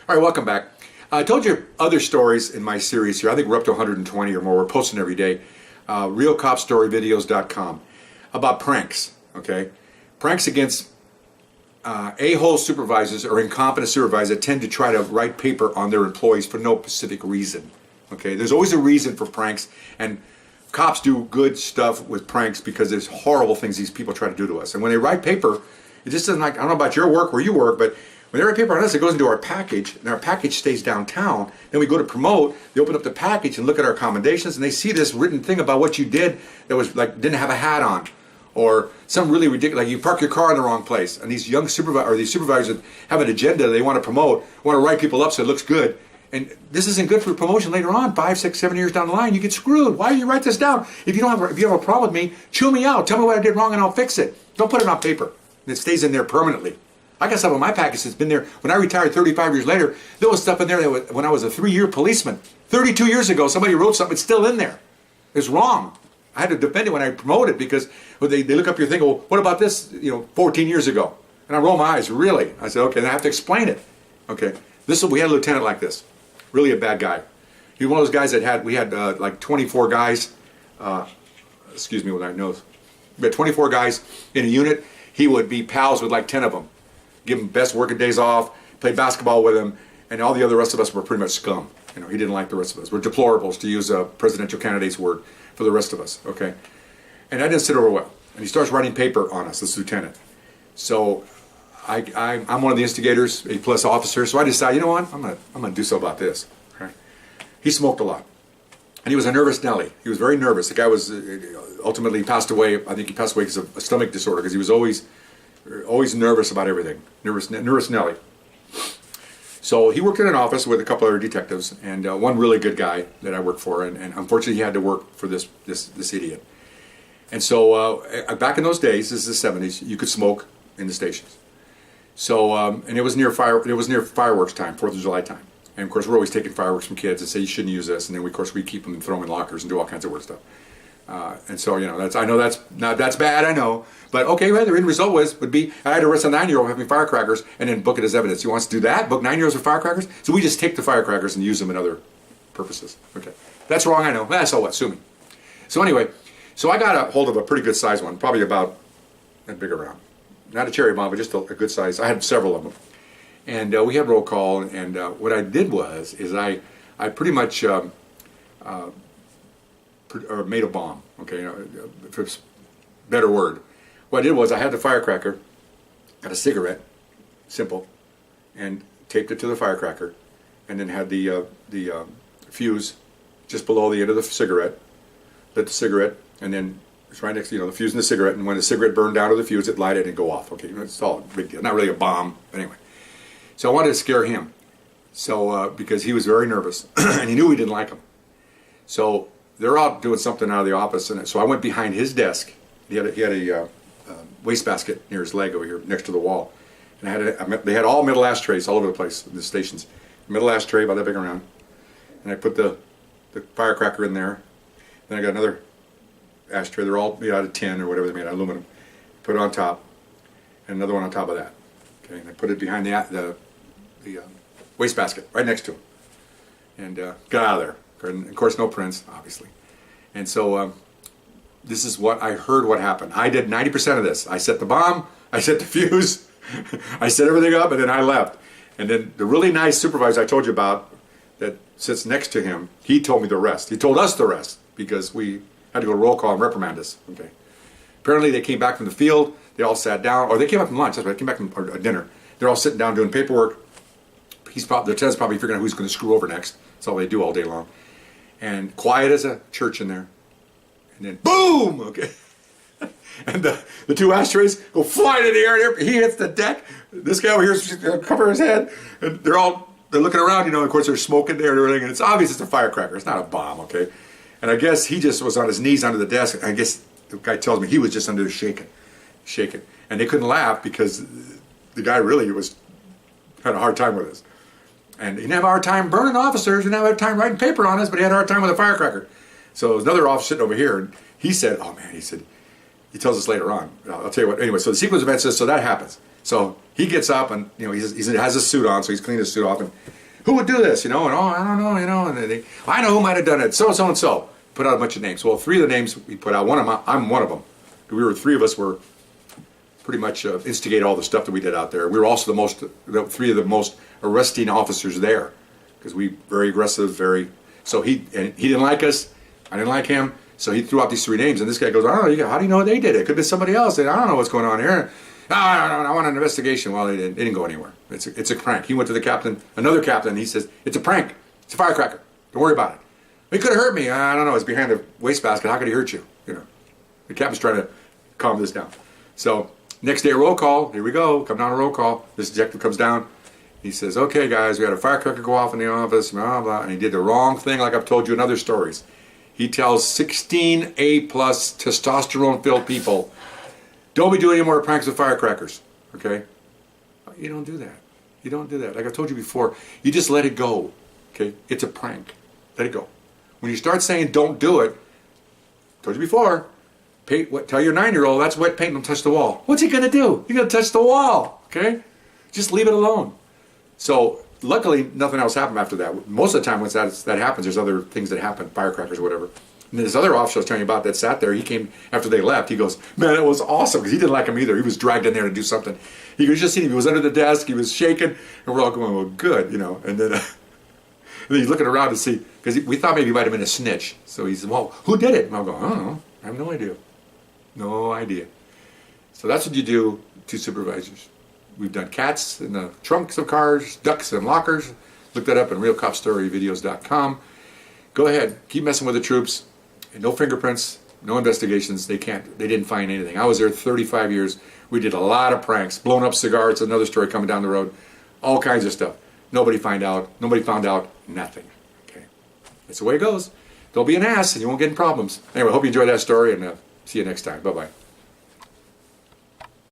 All right, welcome back. I told you other stories in my series here. I think we're up to 120 or more. We're posting every day. RealCopStoryVideos.com about pranks, okay? Pranks against a-hole supervisors or incompetent supervisors that tend to try to write paper on their employees for no specific reason, okay? There's always a reason for pranks, and cops do good stuff with pranks because there's horrible things these people try to do to us. And when they write paper, it just doesn't like, I don't know about your work, where you work, but when they write paper on us, it goes into our package, and our package stays downtown. Then we go to promote, they open up the package and look at our accommodations, and they see this written thing about what you did that was like, didn't have a hat on, or some really ridiculous, like you park your car in the wrong place. And these young supervisors, or these supervisors that have an agenda they want to promote, want to write people up so it looks good. And this isn't good for promotion later on, 5, 6, 7 years down the line. You get screwed. Why do you write this down? If you have a problem with me, chew me out. Tell me what I did wrong and I'll fix it. Don't put it on paper. It stays in there permanently. I got stuff in my package that's been there. When I retired 35 years later, there was stuff in there that was, when I was a 3-year policeman. 32 years ago, somebody wrote something, it's still in there. It's wrong. I had to defend it when I promoted because they look up your thing, well, what about this, 14 years ago? And I roll my eyes, really? I said, okay, and I have to explain it. Okay, we had a lieutenant like this, really a bad guy. He was one of those guys that we had like 24 guys, excuse me with my nose. We had 24 guys in a unit. He would be pals with like 10 of them. Give them best working days off, play basketball with him, and all the other rest of us were pretty much scum. He didn't like the rest of us. We're deplorables, to use a presidential candidate's word, for the rest of us, okay? And that didn't sit over well. And he starts writing paper on us, this lieutenant. So I'm one of the instigators, A+ officer, so I decided, you know what, I'm gonna do something about this, okay? He smoked a lot. And he was a nervous Nelly. He was very nervous. The guy was, ultimately passed away. I think he passed away because of a stomach disorder, because he was always nervous about everything. Nervous Nelly. So he worked in an office with a couple other detectives, and one really good guy that I worked for, and unfortunately he had to work for this idiot. And so back in those days, this is the 70s, you could smoke in the stations. So and it was near fireworks time, 4th of July time. And of course we're always taking fireworks from kids and say you shouldn't use this, and then of course we keep them and throw them in lockers and do all kinds of weird stuff. And so I know that's bad, I know, but okay, well, the end result would be I had to arrest a 9-year-old having firecrackers and then book it as evidence. You want us to do that? Book 9-year-olds with firecrackers? So we just take the firecrackers and use them in other purposes. Okay, that's wrong, I know. So what? Sue me. So anyway, so I got a hold of a pretty good size one, probably about that big around, not a cherry bomb, but just a good size. I had several of them, and we had roll call, and what I did was I pretty much or made a bomb, okay, if it's a better word. What I did was I had the firecracker, got a cigarette, simple, and taped it to the firecracker, and then had the fuse just below the end of the cigarette, lit the cigarette, and then it's right next to, the fuse in the cigarette, and when the cigarette burned down to the fuse, it lighted and go off, okay, it's all a big deal, not really a bomb, but anyway. So I wanted to scare him, so because he was very nervous, and he knew we didn't like him. So they're out doing something out of the office, and so I went behind his desk. He had a wastebasket near his leg over here next to the wall, and they had all metal ashtrays all over the place in the stations. Metal ashtray about that big around, and I put the firecracker in there. Then I got another ashtray. They're all made out of tin or whatever they made out of aluminum. Put it on top, and another one on top of that. Okay, and I put it behind the wastebasket right next to him, and got out of there. And of course, no prints, obviously. And so this is what I heard what happened. I did 90% of this. I set the bomb, I set the fuse, I set everything up, and then I left. And then the really nice supervisor I told you about that sits next to him, he told me the rest. He told us the rest because we had to go to roll call and reprimand us. Okay. Apparently they came back from the field, they all sat down, or they came back from lunch, that's right, they came back from dinner. They're all sitting down doing paperwork. The lieutenant's probably figuring out who's going to screw over next. That's all they do all day long. And quiet as a church in there. And then boom! Okay. And the 2 ashtrays go flying in the air. He hits the deck. This guy over here is covering his head. And they're looking around, of course there's smoke in there and everything. And it's obvious it's a firecracker. It's not a bomb, okay? And I guess he just was on his knees under the desk. And I guess the guy tells me he was just under there shaking. And they couldn't laugh because the guy really had a hard time with us. And he didn't have a hard time burning officers, he didn't have a hard time writing paper on us, but he had a hard time with a firecracker. So there was another officer sitting over here, and he said, oh man, he tells us later on, I'll tell you what, anyway, so the sequence of events is, so that happens. So he gets up and, you know, he has a suit on, so he's cleaned his suit off, and who would do this, you know? And, oh, I don't know, you know, and I know who might have done it, so and so. Put out a bunch of names. Well, 3 of the names we put out, I'm one of them. 3 of us were pretty much instigate all the stuff that we did out there. We were also the 3 of the most arresting officers there, because we very aggressive, so he didn't like us, I didn't like him, so he threw out these 3 names, and this guy goes, I don't know, how do you know they did it? It could be somebody else, and I don't know what's going on here. I want an investigation. Well, it didn't go anywhere. It's a prank. He went to the captain, another captain, and he says, it's a prank. It's a firecracker. Don't worry about it. He could have hurt me. I don't know. It's behind the wastebasket. How could he hurt you? You know, the captain's trying to calm this down. So next day, roll call. Here we go. Come down to roll call. This detective comes down. He says, okay, guys, we had a firecracker go off in the office, blah, blah, and he did the wrong thing, like I've told you in other stories. He tells 16 A-plus testosterone-filled people, don't be doing any more pranks with firecrackers, okay? You don't do that. You don't do that. Like I've told you before, you just let it go, okay? It's a prank. Let it go. When you start saying don't do it, I told you before, tell your 9-year-old that's wet paint, don't touch the wall. What's he going to do? He's going to touch the wall, okay? Just leave it alone. So luckily, nothing else happened after that. Most of the time when that happens, there's other things that happen, firecrackers or whatever. And this other officer I was telling you about that sat there, he came after they left. He goes, man, it was awesome, because he didn't like him either. He was dragged in there to do something. He could just see him. He was under the desk. He was shaking. And we're all going, well, good, you know. And then, and then he's looking around to see, because we thought maybe he might have been a snitch. So he said, well, who did it? And I'll go, I don't know. I have no idea. No idea. So that's what you do to supervisors. We've done cats in the trunks of cars, ducks in lockers. Look that up in realcopstoryvideos.com. Go ahead, keep messing with the troops. And no fingerprints, no investigations. They didn't find anything. I was there 35 years. We did a lot of pranks, blown up cigars. Another story coming down the road. All kinds of stuff. Nobody found out. Nothing. Okay, that's the way it goes. Don't be an ass, and you won't get in problems. Anyway, hope you enjoyed that story, and see you next time. Bye bye.